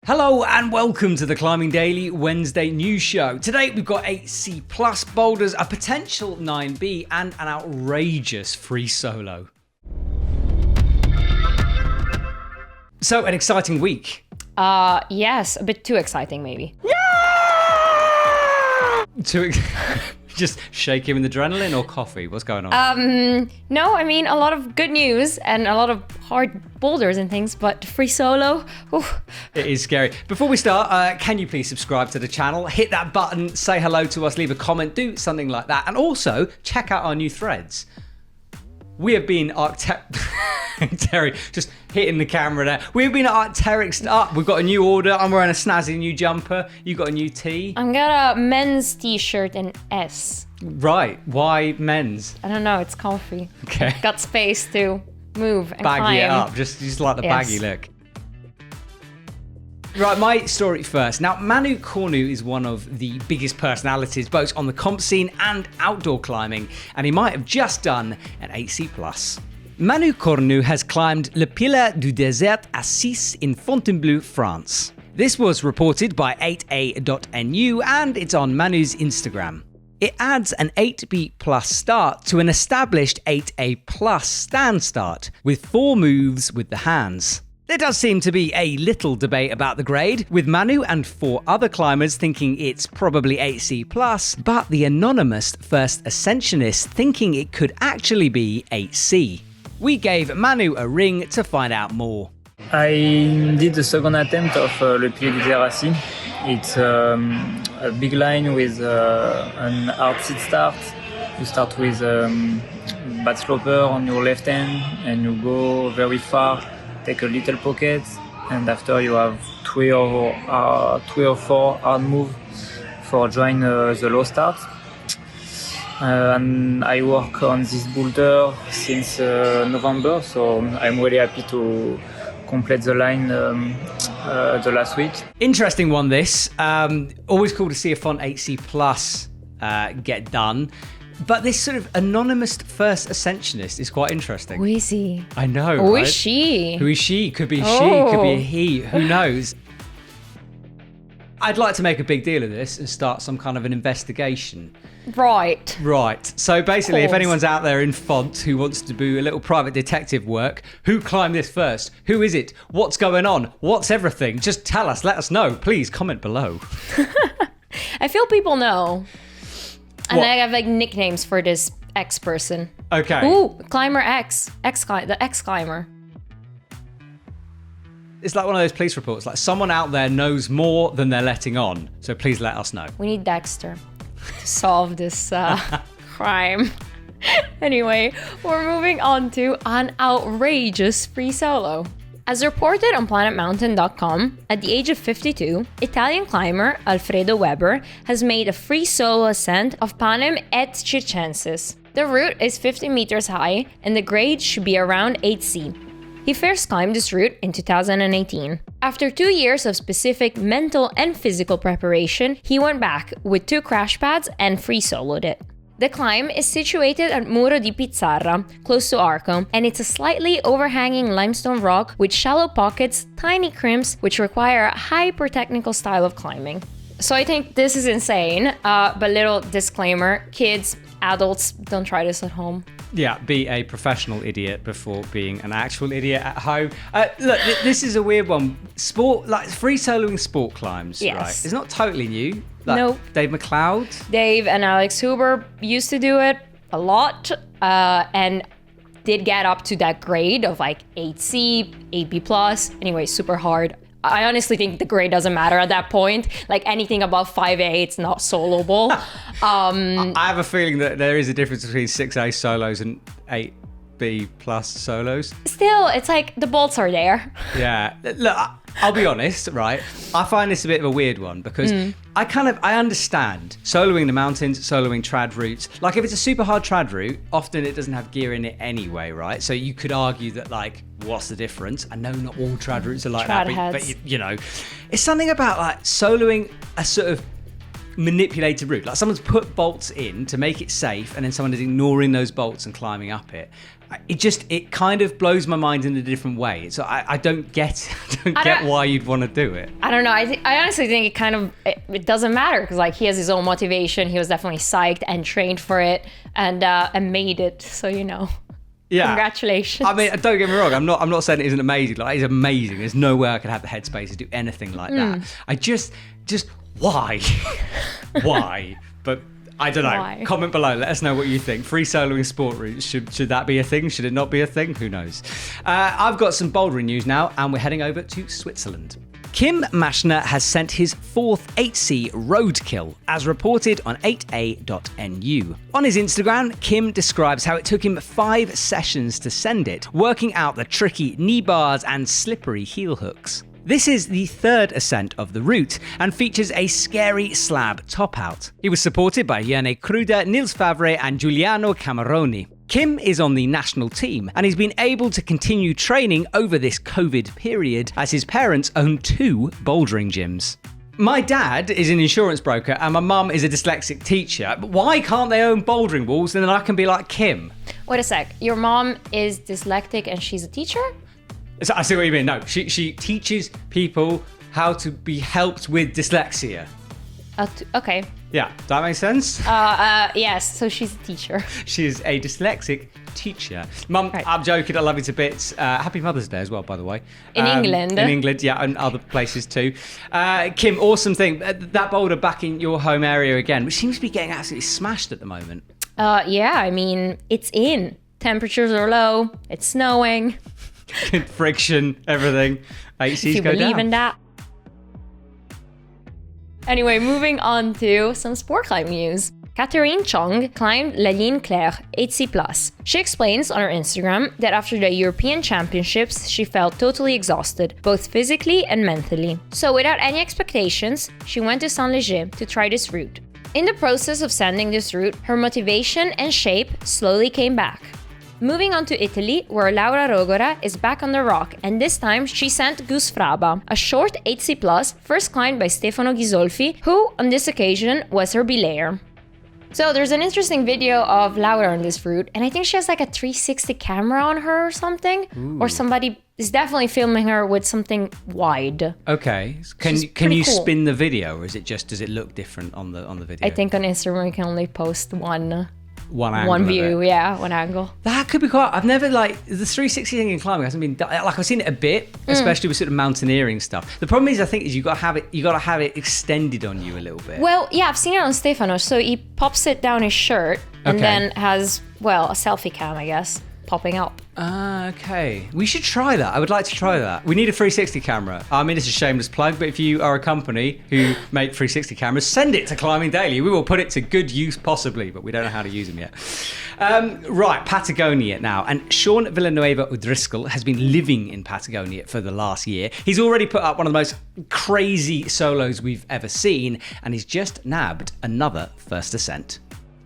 Hello and welcome to the Climbing Daily Wednesday news show. Today we've got 8 C+ boulders, a potential 9B and an outrageous Freesolo. So an exciting week. Yes, a bit too exciting maybe. Just shaking with adrenaline or coffee? What's going on? No, I mean a lot of good news and a lot of hard boulders and things, but Freesolo, it is scary. Before we start, can you please subscribe to the channel, hit that button, say hello to us, leave a comment, do something like that, and also check out our new threads. We have been Terry just hitting the camera there. We've been Arc'teryx up. We've got a new order. I'm wearing a snazzy new jumper. You got a new tee. I'm got a men's t-shirt in S. Right. Why men's? I don't know. It's comfy. Okay. Got space to move and baggy climb. It up. Just like the baggy look. Right, my story first. Now, Manu Cornu is one of the biggest personalities, both on the comp scene and outdoor climbing, and he might have just done an 8 C+. Manu Cornu has climbed Le Pilar du Désert à 6 in Fontainebleau, France. This was reported by 8a.nu and it's on Manu's Instagram. It adds an 8B+ start to an established 8A+ stand start, with 4 moves with the hands. There does seem to be a little debate about the grade, with Manu and 4 other climbers thinking it's probably 8 C+, but the anonymous first ascensionist thinking it could actually be 8C. We gave Manu a ring to find out more. I did the second attempt of Le Pilar du Désert à 6. It's a big line with an hard seat start. You start with bad sloper on your left hand and you go very far. Take a little pocket, and after you have 3 or 4 hard move for join the low start. And I work on this boulder since November, so I'm really happy to complete the line the last week. Interesting one, this. Always cool to see a Font 8 C+ get done. But this sort of anonymous first ascensionist is quite interesting. Who is he? I know, Who right? is she? Who is she? Could be she, could be a he, who knows? I'd like to make a big deal of this and start some kind of an investigation. Right. So basically, if anyone's out there in Font who wants to do a little private detective work, who climbed this first? Who is it? What's going on? What's everything? Just tell us, let us know. Please comment below. I feel people know. And What? I have like nicknames for this X person. Okay. Ooh, Climber X. The X Climber. It's like one of those police reports, like someone out there knows more than they're letting on. So please let us know. We need Dexter to solve this crime. Anyway, we're moving on to an outrageous Freesolo. As reported on planetmountain.com, at the age of 52, Italian climber Alfredo Weber has made a Freesolo ascent of Panem et Circenses. The route is 50 meters high and the grade should be around 8C. He first climbed this route in 2018. After 2 years of specific mental and physical preparation, he went back with 2 crash pads and Freesoloed it. The climb is situated at Muro di Pizzarra, close to Arco, and it's a slightly overhanging limestone rock with shallow pockets, tiny crimps, which require a hyper-technical style of climbing. So I think this is insane, but little disclaimer, kids, adults, don't try this at home. Yeah, be a professional idiot before being an actual idiot at home. Look, this is a weird one. Free soloing sport climbs, Yes. right? It's not totally new. Like Nope. Dave McLeod. Dave and Alex Huber used to do it a lot and did get up to that grade of like 8C, 8B+. Anyway, super hard. I honestly think the grade doesn't matter at that point. Like anything above 5A, it's not soloable. I have a feeling that there is a difference between 6A solos and 8B+ solos. Still, it's like the bolts are there. Yeah. Look, I'll be honest, right? I find this a bit of a weird one because I understand soloing the mountains, soloing trad routes. Like if it's a super hard trad route, often it doesn't have gear in it anyway, right? So you could argue that like, what's the difference? I know not all trad routes are like Trad that, but heads. you know, it's something about like soloing a sort of manipulated route. Like someone's put bolts in to make it safe, and then someone is ignoring those bolts and climbing up it. It kind of blows my mind in a different way. So I don't get why you'd want to do it. I don't know. I honestly think it doesn't matter, because like he has his own motivation. He was definitely psyched and trained for it, and made it. So Yeah. Congratulations. I mean, don't get me wrong. I'm not saying it isn't amazing. Like, it's amazing. There's no way I could have the headspace to do anything like that. I just why, why? But I don't know. Why? Comment below. Let us know what you think. Free soloing sport routes. Should that be a thing? Should it not be a thing? Who knows? I've got some bouldering news now, and we're heading over to Switzerland. Kim Maschner has sent his fourth 8C Roadkill, as reported on 8a.nu. On his Instagram, Kim describes how it took him 5 sessions to send it, working out the tricky knee bars and slippery heel hooks. This is the third ascent of the route and features a scary slab top out. He was supported by Jerne Kruder, Nils Favre and Giuliano Cameroni. Kim is on the national team, and he's been able to continue training over this COVID period as his parents own 2 bouldering gyms. My dad is an insurance broker and my mum is a dyslexic teacher. Why can't they own bouldering walls and then I can be like Kim? Wait a sec. Your mom is dyslexic and she's a teacher? So I see what you mean. No, she teaches people how to be helped with dyslexia. Okay. Yeah, does that make sense? Yes, so she's a teacher. She's a dyslexic teacher. Mum, Right. I'm joking. I love you to bits. Happy Mother's Day as well, by the way. In England. In England, yeah, and other places too. Kim, awesome thing. That boulder back in your home area again, which seems to be getting absolutely smashed at the moment. Yeah, I mean, it's in. Temperatures are low. It's snowing. Friction, everything. If 8Cs you go believe down. in that. Anyway, moving on to some sport climbing news. Catherine Chong climbed La Ligne Claire 8C+. She explains on her Instagram that after the European Championships, she felt totally exhausted, both physically and mentally. So without any expectations, she went to Saint-Léger to try this route. In the process of sending this route, her motivation and shape slowly came back. Moving on to Italy, where Laura Rogora is back on the rock, and this time she sent Gus Fraba, a short 8C+, first climbed by Stefano Ghisolfi, who, on this occasion, was her belayer. So there's an interesting video of Laura on this route, and I think she has like a 360 camera on her or something, or somebody is definitely filming her with something wide. Okay. Can you cool. spin the video, or is it just, does it look different on the video? I think on Instagram you can only post one angle one of view, it. yeah, one angle. That could be quite. I've never the 360 thing in climbing hasn't been done. Like I've seen it a bit, especially with sort of mountaineering stuff. The problem is, I think, is you got to have it extended on you a little bit. Well, yeah, I've seen it on Stefano. So he pops it down his shirt and Okay. then has, well, a selfie cam, I guess, popping up. Okay. We should try that. I would like to try that. We need a 360 camera. I mean, it's a shameless plug, but if you are a company who make 360 cameras, send it to Climbing Daily. We will put it to good use, possibly, but we don't know how to use them yet. Right, Patagonia now. And Sean Villanueva Udriskel has been living in Patagonia for the last year. He's already put up one of the most crazy solos we've ever seen, and he's just nabbed another first ascent.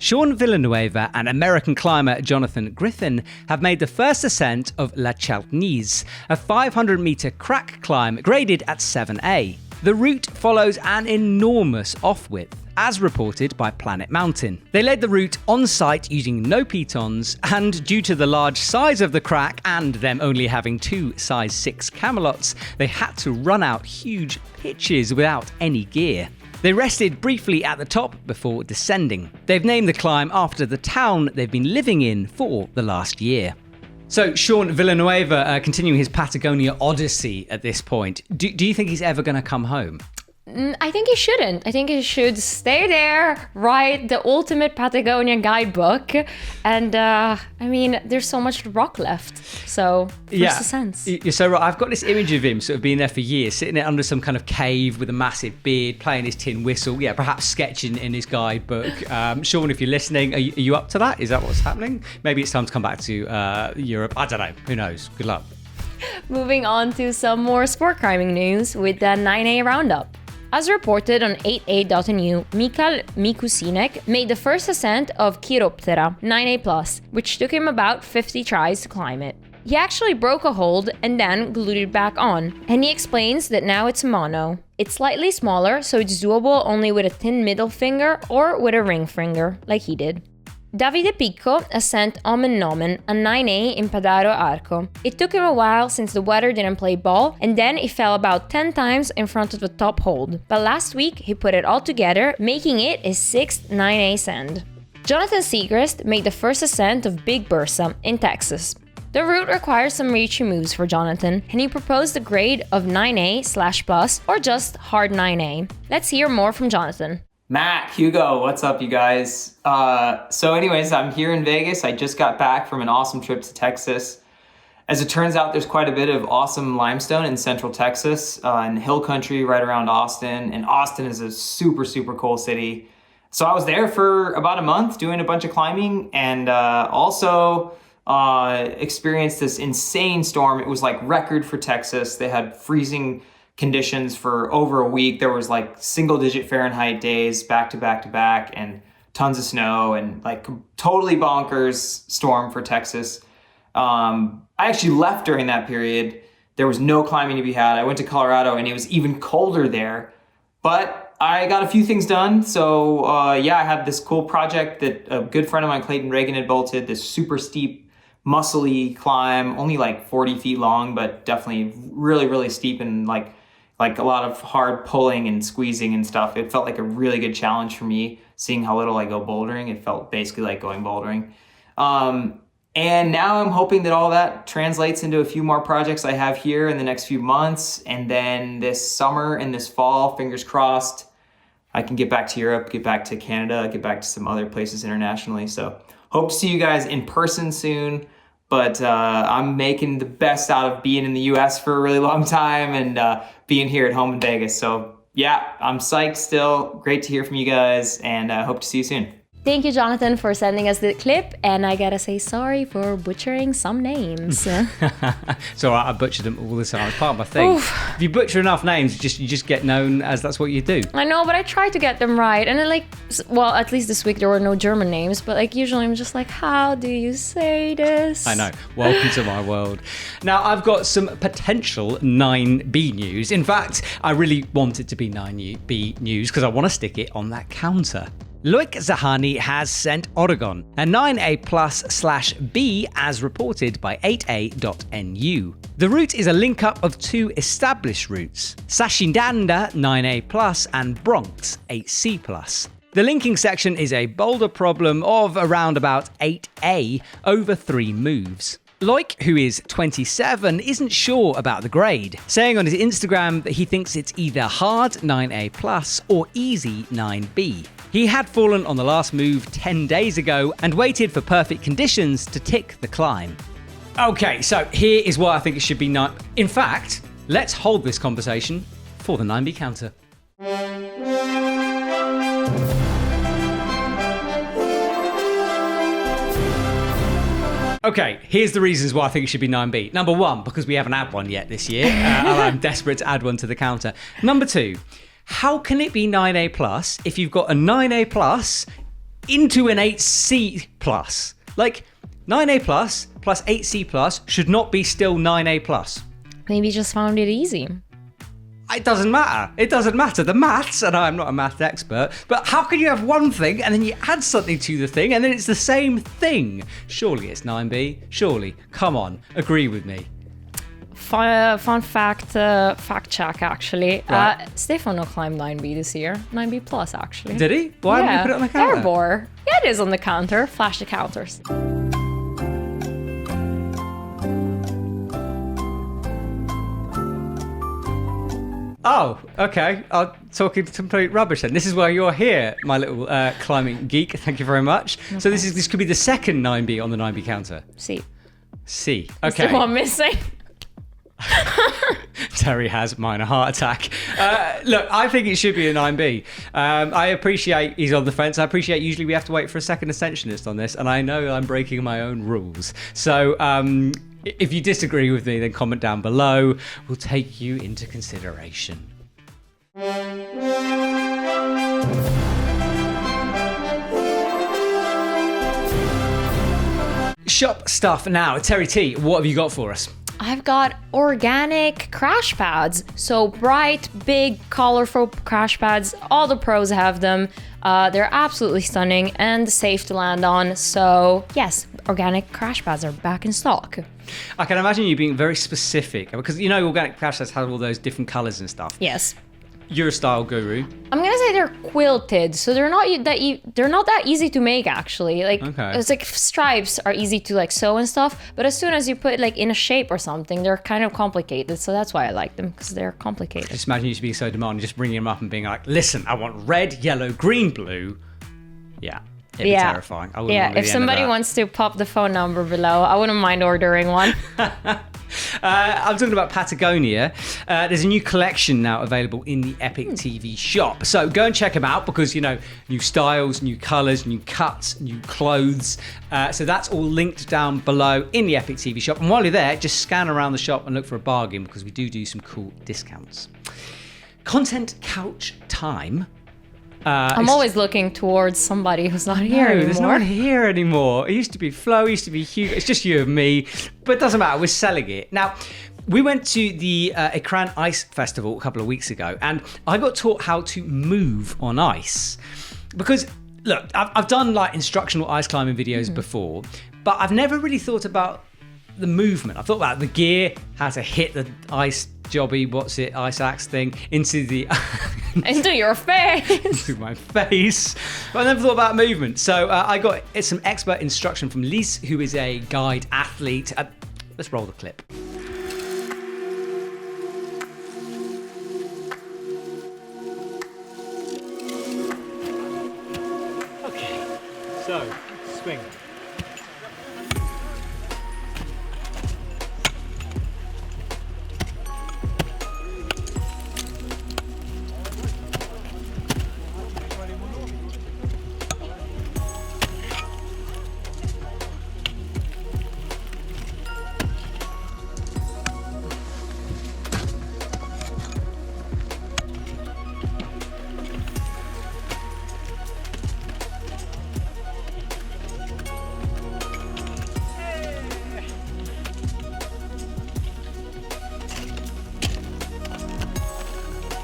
Sean Villanueva and American climber Jonathan Griffin have made the first ascent of La Chaltenize, a 500-meter crack climb graded at 7A. The route follows an enormous off-width, as reported by Planet Mountain. They led the route on site using no pitons, and due to the large size of the crack and them only having 2 size 6 camelots, they had to run out huge pitches without any gear. They rested briefly at the top before descending. They've named the climb after the town they've been living in for the last year. So Sean Villanueva continuing his Patagonia odyssey at this point. Do you think he's ever going to come home? I think he shouldn't. I think he should stay there, write the ultimate Patagonia guidebook. And I mean, there's so much rock left. So, first ascents. You're so right. I've got this image of him sort of being there for years, sitting there under some kind of cave with a massive beard, playing his tin whistle. Yeah, perhaps sketching in his guidebook. Sean, if you're listening, are you up to that? Is that what's happening? Maybe it's time to come back to Europe. I don't know. Who knows? Good luck. Moving on to some more sport climbing news with the 9A roundup. As reported on 8a.nu, Mikal Mikusinek made the first ascent of Chiroptera 9A+, which took him about 50 tries to climb it. He actually broke a hold and then glued it back on, and he explains that now it's a mono. It's slightly smaller, so it's doable only with a thin middle finger or with a ring finger, like he did. Davide Picco ascent Omen Nomen, a 9A in Padaro Arco. It took him a while since the weather didn't play ball, and then he fell about 10 times in front of the top hold. But last week he put it all together, making it his 6th 9A send. Jonathan Segrist made the first ascent of Big Bursa in Texas. The route requires some reachy moves for Jonathan, and he proposed a grade of 9A/plus or just hard 9A. Let's hear more from Jonathan. Matt, Hugo, what's up, you guys? So anyways, I'm here in Vegas. I just got back from an awesome trip to Texas. As it turns out, there's quite a bit of awesome limestone in central Texas, in the hill country right around Austin. And Austin is a super, super cool city. So I was there for about a month doing a bunch of climbing and also experienced this insane storm. It was like record for Texas. They had freezing conditions for over a week. There was like single-digit Fahrenheit days back to back to back and tons of snow and like totally bonkers storm for Texas. I actually left during that period. There was no climbing to be had. I went to Colorado and it was even colder there, but I got a few things done. So I had this cool project that a good friend of mine, Clayton Reagan, had bolted, this super steep, muscly climb, only like 40 feet long, but definitely really, really steep and like a lot of hard pulling and squeezing and stuff. It felt like a really good challenge for me, seeing how little I go bouldering. It felt basically like going bouldering. And now I'm hoping that all that translates into a few more projects I have here in the next few months. And then this summer and this fall, fingers crossed, I can get back to Europe, get back to Canada, get back to some other places internationally. So hope to see you guys in person soon. But I'm making the best out of being in the US for a really long time and being here at home in Vegas. So yeah, I'm psyched still. Great to hear from you guys and hope to see you soon. Thank you, Jonathan, for sending us the clip, and I gotta say sorry for butchering some names. So I butcher them all the time. It's part of my thing. Oof. If you butcher enough names, you just get known as that's what you do. I know, but I try to get them right. And then at least this week there were no German names, but usually I'm just like, how do you say this? I know. Welcome to my world. Now, I've got some potential 9B news. In fact, I really want it to be 9B news because I want to stick it on that counter. Loic Zehani has sent Oregon, a 9A+/B as reported by 8A.NU. The route is a link-up of two established routes, Sashindanda 9A+, and Bronx 8C+. The linking section is a boulder problem of around about 8A over 3 moves. Loic, who is 27, isn't sure about the grade, saying on his Instagram that he thinks it's either hard 9A+ or easy 9B. He had fallen on the last move 10 days ago and waited for perfect conditions to tick the climb. Okay, so here is what I think it should be 9. In fact, let's hold this conversation for the 9B counter. Okay, here's the reasons why I think it should be 9B. Number 1, because we haven't had one yet this year, and I'm desperate to add one to the counter. Number 2, how can it be 9A+ if you've got a 9A+ into an 8C+? Like, 9A+ plus 8C+ should not be still 9A+. Maybe you just found it easy. It doesn't matter. It doesn't matter. The maths, and I'm not a math expert, but how can you have one thing and then you add something to the thing and then it's the same thing? Surely it's 9B. Surely. Come on. Agree with me. Fun fact, fact check actually. Right. Stefano climbed 9B this year. 9B+ actually. Did he? Why haven't you put it on the counter? Airborne. Yeah, it is on the counter. Flash the counters. Oh, okay. I'm talking complete rubbish then. This is why you're here, my little climbing geek. Thank you very much. Okay. So this could be the second 9B on the 9B counter. C. Okay. Still one missing. Terry has minor heart attack. Look, I think it should be a 9B. I appreciate he's on the fence. I appreciate usually we have to wait for a second ascensionist on this, and I know I'm breaking my own rules. So if you disagree with me, then comment down below. We'll take you into consideration. shop stuff now. Terry T, what have you got for us? I've got organic crash pads. So bright, big, colorful crash pads. All the pros have them. They're absolutely stunning and safe to land on. So yes, organic crash pads are back in stock. I can imagine you being very specific because you know organic crash pads have all those different colors and stuff. Yes. You're a style guru. I'm gonna say they're quilted, so they're not that easy to make actually. Like it's like stripes are easy to like sew and stuff, but as soon as you put it like in a shape or something, they're kind of complicated. So that's why I like them, because they're complicated. Just imagine you being so demanding, just bringing them up and being like, "Listen, I want red, yellow, green, blue." Yeah, it'd be terrifying. I wouldn't want to be if somebody wants to pop the phone number below, I wouldn't mind ordering one. I'm talking about Patagonia. There's a new collection now available in the EpicTV shop. So go and check them out because, you know, new styles, new colors, new cuts, new clothes. So that's all linked down below in the EpicTV shop. And while you're there, just scan around the shop and look for a bargain because we do some cool discounts. Content couch time. I'm always looking towards somebody who's not here anymore. There's no one here anymore. It used to be Flo, it used to be Hugo. It's just you and me, but it doesn't matter. We're selling it. Now, we went to the Ekran Ice Festival a couple of weeks ago, and I got taught how to move on ice. Because, look, I've done like instructional ice climbing videos before, but I've never really thought about the movement. I thought about the gear, how to hit the ice ice axe thing into the into your face, into my face. But I never thought about movement. So I got some expert instruction from Lise, who is a guide athlete. Let's roll the clip. Okay, so swing.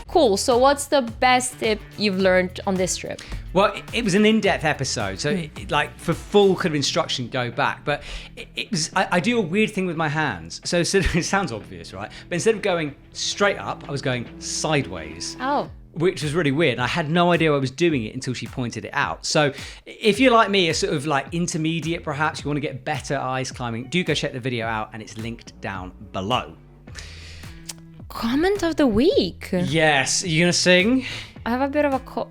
Cool. So what's the best tip you've learned on this trip? Well, it was an in-depth episode, so like for full kind of instruction, go back. But it was I do a weird thing with my hands. So it sounds obvious, right? But instead of going straight up, I was going sideways. Oh. Which was really weird. I had no idea I was doing it until she pointed it out. So if you're like me, a sort of like intermediate perhaps, you want to get better at ice climbing, do go check the video out and it's linked down below. Comment of the week. Yes. Are you going to sing? I have a bit of a cold.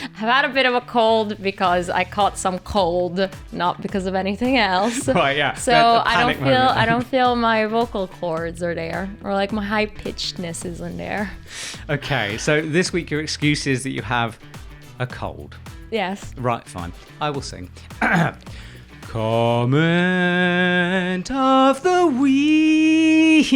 I've had a bit of a cold because I caught some cold, not because of anything else. Right, yeah. So I don't feel my vocal cords are there, or like my high pitchedness isn't there. Okay, so this week your excuse is that you have a cold. Yes. Right, fine. I will sing. Comment of the week.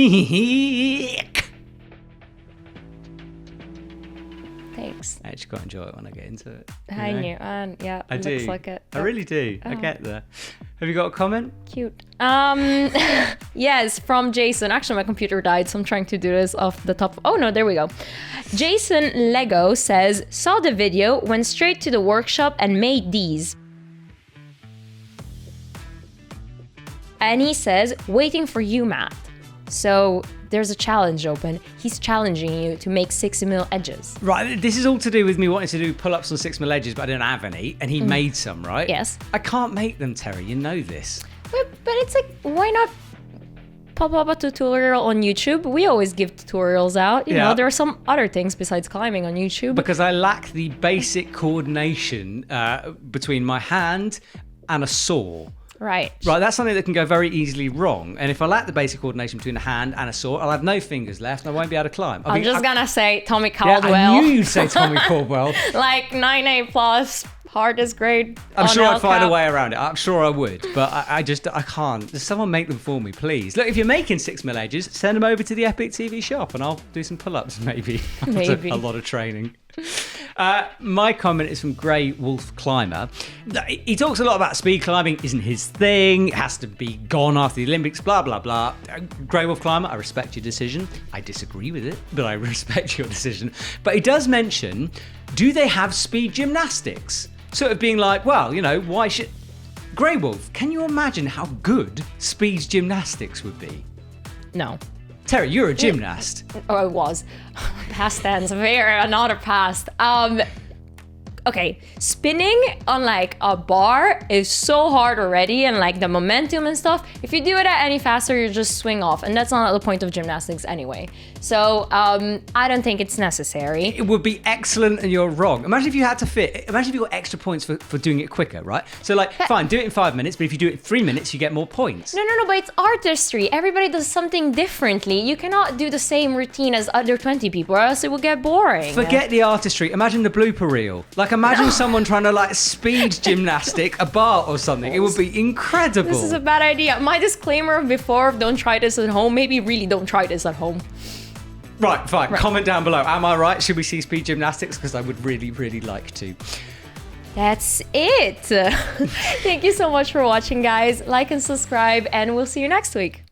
Thanks. I actually quite enjoy it when I get into it. I knew, and yeah, I looks do. like it. I really do. I get there. Have you got a comment? Cute. Yes, from Jason. Actually, my computer died, so I'm trying to do this off the top. Oh no, there we go. Jason Lego says, saw the video, went straight to the workshop and made these. And he says, waiting for you, Matt. So there's a challenge open. He's challenging you to make 6mm edges. Right, this is all to do with me wanting to do pull-ups on 6mm edges, but I didn't have any, and he made some, right? Yes. I can't make them, Terry, you know this. But it's like, why not pop up a tutorial on YouTube? We always give tutorials out. You know, there are some other things besides climbing on YouTube. Because I lack the basic coordination between my hand and a saw. Right. Right, that's something that can go very easily wrong. And if I lack the basic coordination between a hand and a saw, I'll have no fingers left and I won't be able to climb. I'm just gonna say Tommy Caldwell. Yeah, I knew you'd say Tommy Caldwell. Like 9A plus, hardest grade. I'm sure I'd find a way around it. I'm sure I would, but I can't. Just someone make them for me, please. Look, if you're making 6mm edges, send them over to the EpicTV shop and I'll do some pull-ups maybe. Maybe. A lot of training. My comment is from Grey Wolf Climber. He talks a lot about speed climbing isn't his thing. It has to be gone after the Olympics, blah, blah, blah. Grey Wolf Climber, I respect your decision. I disagree with it, but I respect your decision. But he does mention, do they have speed gymnastics? Sort of being like, well, you know, why should... Grey Wolf, can you imagine how good speed gymnastics would be? No. Terry, you're a gymnast. Oh, I was. Past tense, another past. Okay, spinning on like a bar is so hard already, and like the momentum and stuff. If you do it any faster, you just swing off, and that's not the point of gymnastics anyway. So I don't think it's necessary. It would be excellent, and you're wrong. Imagine if you had to fit. Imagine if you got extra points for doing it quicker, right? So like, fine, do it in 5 minutes, but if you do it in 3 minutes, you get more points. No, but it's artistry. Everybody does something differently. You cannot do the same routine as other 20 people, or else it will get boring. Forget the artistry. Imagine the blooper reel. Like, imagine someone trying to like speed gymnastic a bar or something. It would be incredible. This is a bad idea. My disclaimer before, don't try this at home. Maybe really don't try this at home. Right, fine. Right. Comment down below. Am I right? Should we see speed gymnastics? Because I would really, really like to. That's it. Thank you so much for watching, guys. Like and subscribe, and we'll see you next week.